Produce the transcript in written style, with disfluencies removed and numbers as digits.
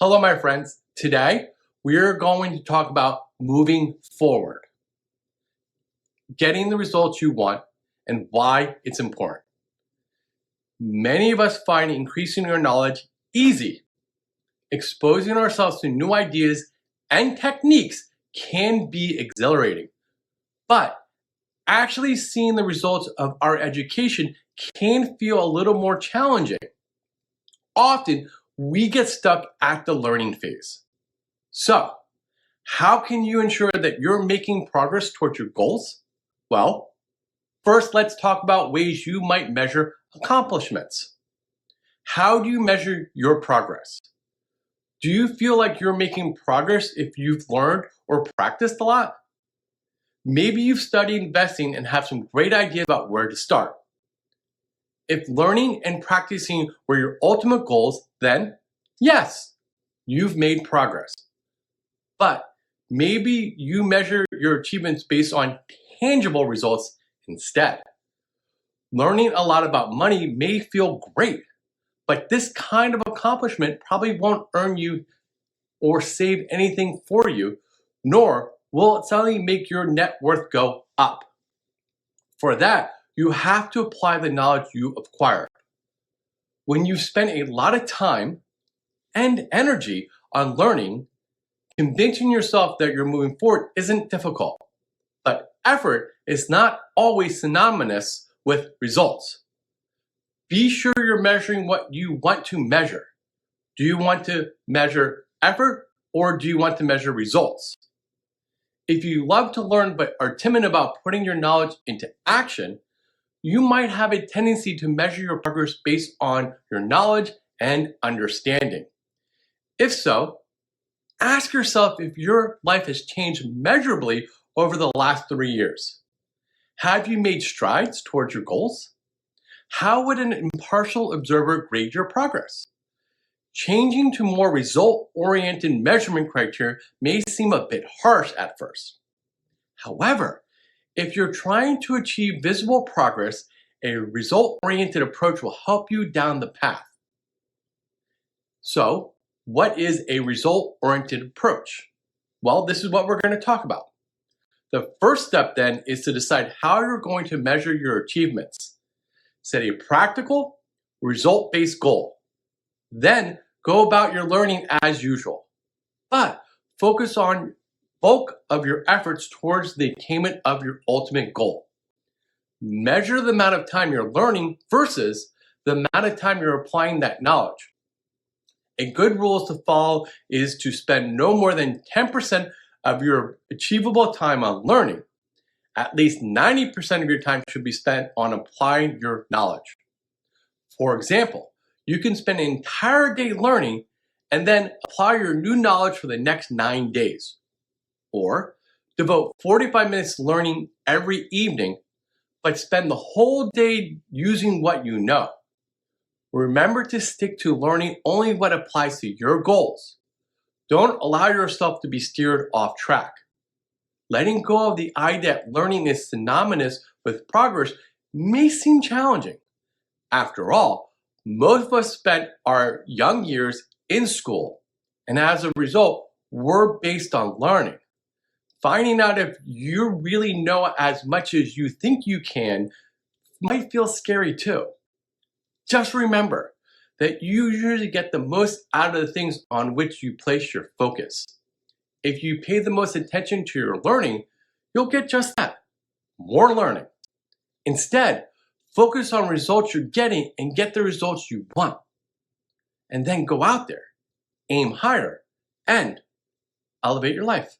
Hello, my friends. Today, we're going to talk about moving forward, getting the results you want, and why it's important. Many of us find increasing our knowledge easy. Exposing ourselves to new ideas and techniques can be exhilarating, but actually seeing the results of our education can feel a little more challenging. Often, we get stuck at the learning phase. So, how can you ensure that you're making progress towards your goals? Well, first let's talk about ways you might measure accomplishments. How do you measure your progress? Do you feel like you're making progress if you've learned or practiced a lot? Maybe you've studied investing and have some great ideas about where to start. If learning and practicing were your ultimate goals, then yes, you've made progress. But maybe you measure your achievements based on tangible results instead. Learning a lot about money may feel great, but this kind of accomplishment probably won't earn you or save anything for you, nor will it suddenly make your net worth go up. For that, you have to apply the knowledge you acquired. When you've spent a lot of time and energy on learning, convincing yourself that you're moving forward isn't difficult. But effort is not always synonymous with results. Be sure you're measuring what you want to measure. Do you want to measure effort or do you want to measure results? If you love to learn but are timid about putting your knowledge into action, you might have a tendency to measure your progress based on your knowledge and understanding. If so, ask yourself if your life has changed measurably over the last 3 years. Have you made strides towards your goals? How would an impartial observer grade your progress? Changing to more result-oriented measurement criteria may seem a bit harsh at first. However, if you're trying to achieve visible progress, a result-oriented approach will help you down the path. So, what is a result-oriented approach? Well, this is what we're going to talk about. The first step then is to decide how you're going to measure your achievements. Set a practical, result-based goal. Then go about your learning as usual. But focus on bulk of your efforts towards the attainment of your ultimate goal. Measure the amount of time you're learning versus the amount of time you're applying that knowledge. A good rule to follow is to spend no more than 10% of your achievable time on learning. At least 90% of your time should be spent on applying your knowledge. For example, you can spend an entire day learning and then apply your new knowledge for the next 9 days. Or devote 45 minutes learning every evening, but spend the whole day using what you know. Remember to stick to learning only what applies to your goals. Don't allow yourself to be steered off track. Letting go of the idea that learning is synonymous with progress may seem challenging. After all, most of us spent our young years in school, and as a result, we're based on learning. Finding out if you really know as much as you think you can might feel scary too. Just remember that you usually get the most out of the things on which you place your focus. If you pay the most attention to your learning, you'll get just that, more learning. Instead, focus on results you're getting and get the results you want. And then go out there, aim higher, and elevate your life.